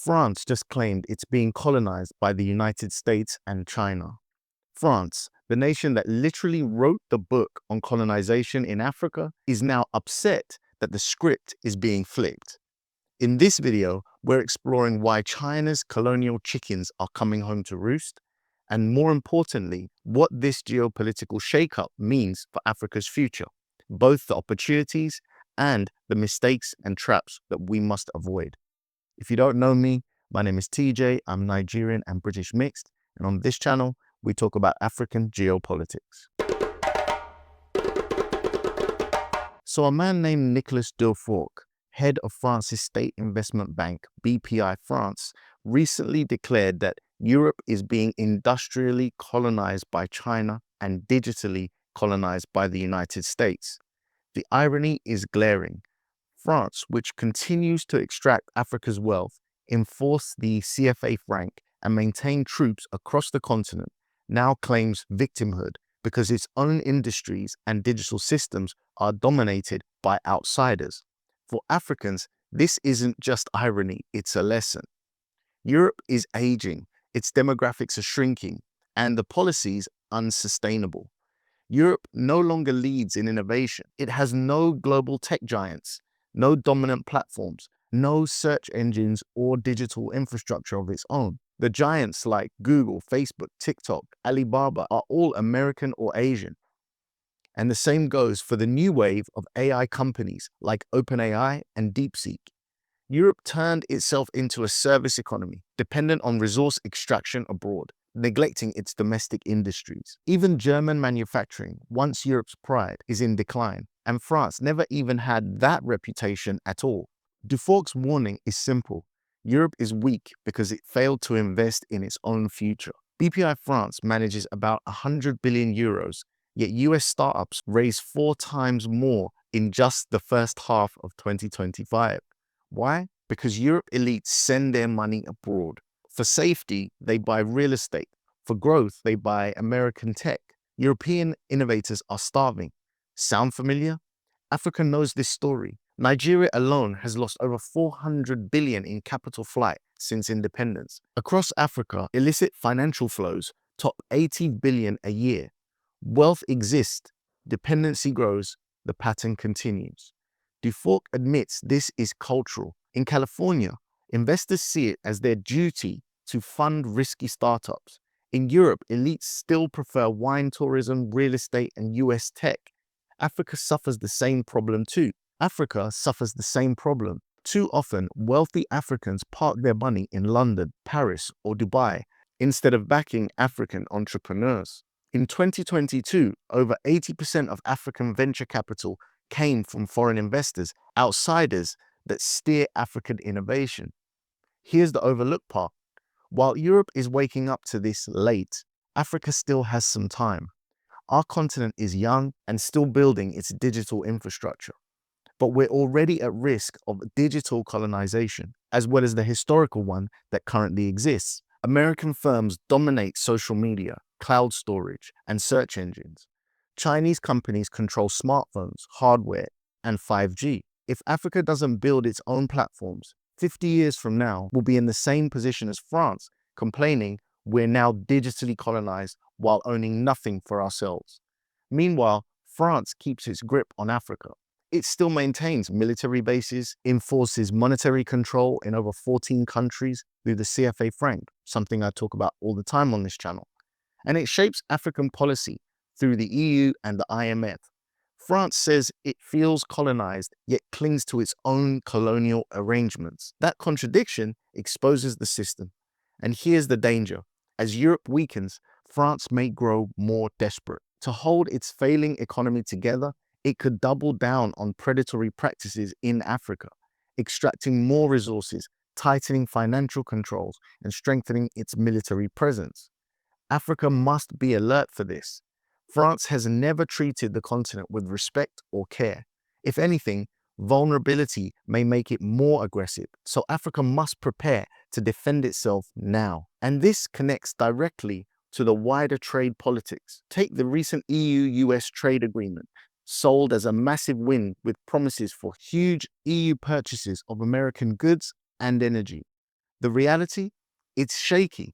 France just claimed it's being colonized by the United States and China. France, the nation that literally wrote the book on colonization in Africa, is now upset that the script is being flipped. In this video, we're exploring why China's colonial chickens are coming home to roost, and more importantly, what this geopolitical shakeup means for Africa's future, both the opportunities and the mistakes and traps that we must avoid. If you don't know me, my name is TJ, I'm Nigerian and British mixed, and on this channel, we talk about African geopolitics. So a man named Nicolas Dufourcq, head of France's state investment bank, BPI France, recently declared that Europe is being industrially colonized by China and digitally colonized by the United States. The irony is glaring. France, which continues to extract Africa's wealth, enforce the CFA franc, and maintain troops across the continent, now claims victimhood because its own industries and digital systems are dominated by outsiders. For Africans, this isn't just irony, it's a lesson. Europe is aging, its demographics are shrinking, and the policies unsustainable. Europe no longer leads in innovation. It has no global tech giants, no dominant platforms, no search engines or digital infrastructure of its own. The giants like Google, Facebook, TikTok, Alibaba are all American or Asian. And the same goes for the new wave of AI companies like OpenAI and DeepSeek. Europe turned itself into a service economy, dependent on resource extraction abroad, neglecting its domestic industries. Even German manufacturing, once Europe's pride, is in decline, and France never even had that reputation at all. Dufourcq's warning is simple. Europe is weak because it failed to invest in its own future. BPI France manages about 100 billion euros, yet US startups raise 4 times more in just the first half of 2025. Why? Because Europe elites send their money abroad. For safety, they buy real estate. For growth, they buy American tech. European innovators are starving. Sound familiar? Africa knows this story. Nigeria alone has lost over 400 billion in capital flight since independence. Across Africa, illicit financial flows top 80 billion a year. Wealth exists, dependency grows, the pattern continues. Dufourcq admits this is cultural. In California, investors see it as their duty to fund risky startups. In Europe, elites still prefer wine tourism, real estate, and US tech. Africa suffers the same problem too. Too often, wealthy Africans park their money in London, Paris, or Dubai instead of backing African entrepreneurs. In 2022, over 80% of African venture capital came from foreign investors, outsiders that steer African innovation. Here's the overlooked part. While Europe is waking up to this late, Africa still has some time. Our continent is young and still building its digital infrastructure. But we're already at risk of digital colonization, as well as the historical one that currently exists. American firms dominate social media, cloud storage, and search engines. Chinese companies control smartphones, hardware, and 5G. If Africa doesn't build its own platforms, 50 years from now, we'll be in the same position as France, complaining we're now digitally colonized while owning nothing for ourselves. Meanwhile, France keeps its grip on Africa. It still maintains military bases, enforces monetary control in over 14 countries through the CFA franc, something I talk about all the time on this channel. And it shapes African policy through the EU and the IMF. France says it feels colonized, yet clings to its own colonial arrangements. That contradiction exposes the system. And here's the danger. As Europe weakens, France may grow more desperate. To hold its failing economy together, it could double down on predatory practices in Africa, extracting more resources, tightening financial controls, and strengthening its military presence. Africa must be alert for this. France has never treated the continent with respect or care. If anything, vulnerability may make it more aggressive, so Africa must prepare to defend itself now. And this connects directly to the wider trade politics. Take the recent EU-US trade agreement, sold as a massive win with promises for huge EU purchases of American goods and energy. The reality? It's shaky,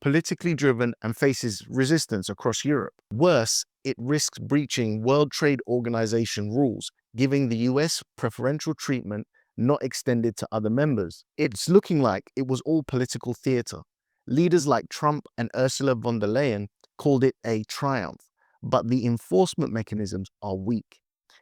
politically driven, and faces resistance across Europe. Worse, it risks breaching World Trade Organization rules, giving the US preferential treatment not extended to other members. It's looking like it was all political theater. Leaders like Trump and Ursula von der Leyen called it a triumph, but the enforcement mechanisms are weak.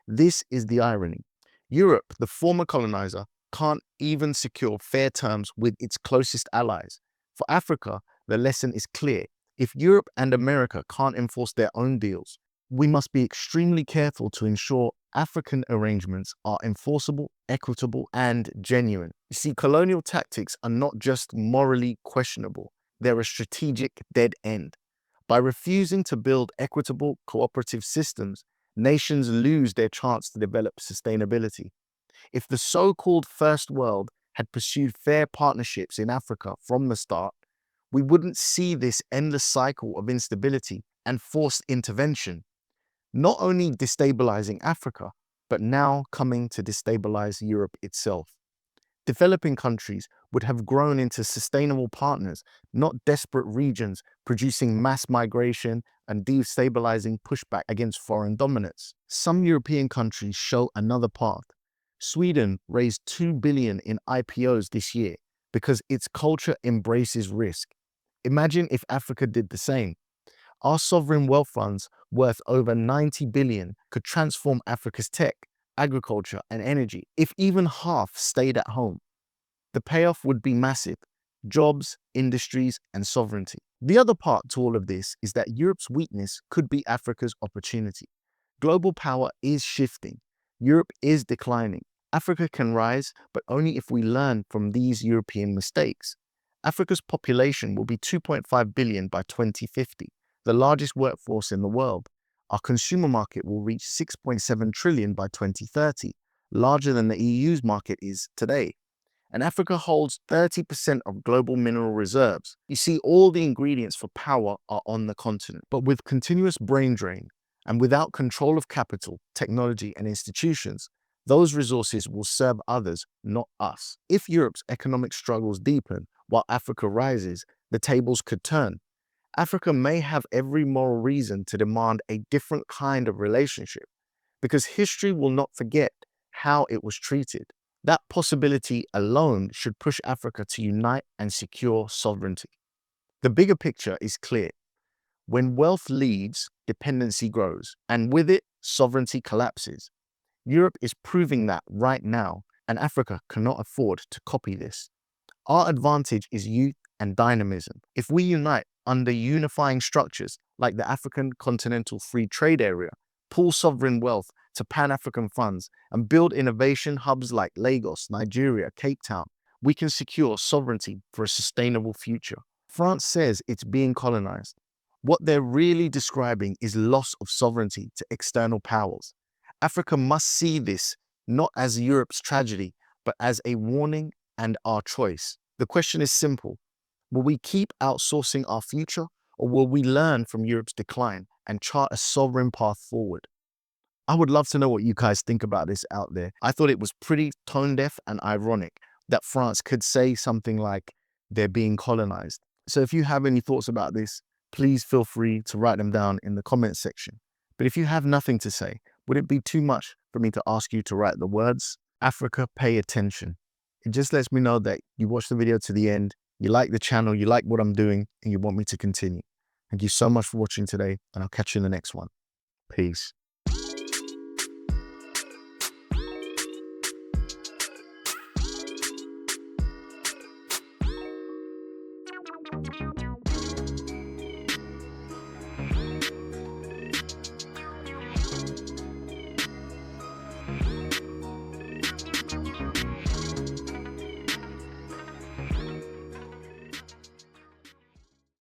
This is the irony. Europe, the former colonizer, can't even secure fair terms with its closest allies. For Africa, the lesson is clear. If Europe and America can't enforce their own deals, we must be extremely careful to ensure African arrangements are enforceable, equitable, and genuine. You see, colonial tactics are not just morally questionable, they're a strategic dead end. By refusing to build equitable, cooperative systems, nations lose their chance to develop sustainability. If the so-called First World had pursued fair partnerships in Africa from the start, we wouldn't see this endless cycle of instability and forced intervention, not only destabilizing Africa, but now coming to destabilize Europe itself. Developing countries would have grown into sustainable partners, not desperate regions producing mass migration and destabilizing pushback against foreign dominance. Some European countries show another path. Sweden raised $2 billion in IPOs this year because its culture embraces risk. Imagine if Africa did the same. Our sovereign wealth funds, worth over $90 billion, could transform Africa's tech, agriculture, and energy. If even half stayed at home, the payoff would be massive: jobs, industries, and sovereignty. The other part to all of this is that Europe's weakness could be Africa's opportunity. Global power is shifting. Europe is declining. Africa can rise, but only if we learn from these European mistakes. Africa's population will be 2.5 billion by 2050, the largest workforce in the world. Our consumer market will reach 6.7 trillion by 2030, larger than the EU's market is today. And Africa holds 30% of global mineral reserves. You see, all the ingredients for power are on the continent. But with continuous brain drain and without control of capital, technology, and institutions, those resources will serve others, not us. If Europe's economic struggles deepen while Africa rises, the tables could turn. Africa may have every moral reason to demand a different kind of relationship, because history will not forget how it was treated. That possibility alone should push Africa to unite and secure sovereignty. The bigger picture is clear. When wealth leads, dependency grows, and with it, sovereignty collapses. Europe is proving that right now, and Africa cannot afford to copy this. Our advantage is youth and dynamism. If we unite under unifying structures like the African Continental Free Trade Area, pool sovereign wealth to Pan-African funds, and build innovation hubs like Lagos, Nigeria, Cape Town, we can secure sovereignty for a sustainable future. France says it's being colonized. What they're really describing is loss of sovereignty to external powers. Africa must see this not as Europe's tragedy, but as a warning and our choice. The question is simple. Will we keep outsourcing our future, or will we learn from Europe's decline and chart a sovereign path forward? I would love to know what you guys think about this out there. I thought it was pretty tone-deaf and ironic that France could say something like they're being colonized. So if you have any thoughts about this, please feel free to write them down in the comments section. But if you have nothing to say, would it be too much for me to ask you to write the words, "Africa, pay attention"? It just lets me know that you watched the video to the end, you like the channel, you like what I'm doing, and you want me to continue. Thank you so much for watching today, and I'll catch you in the next one. Peace.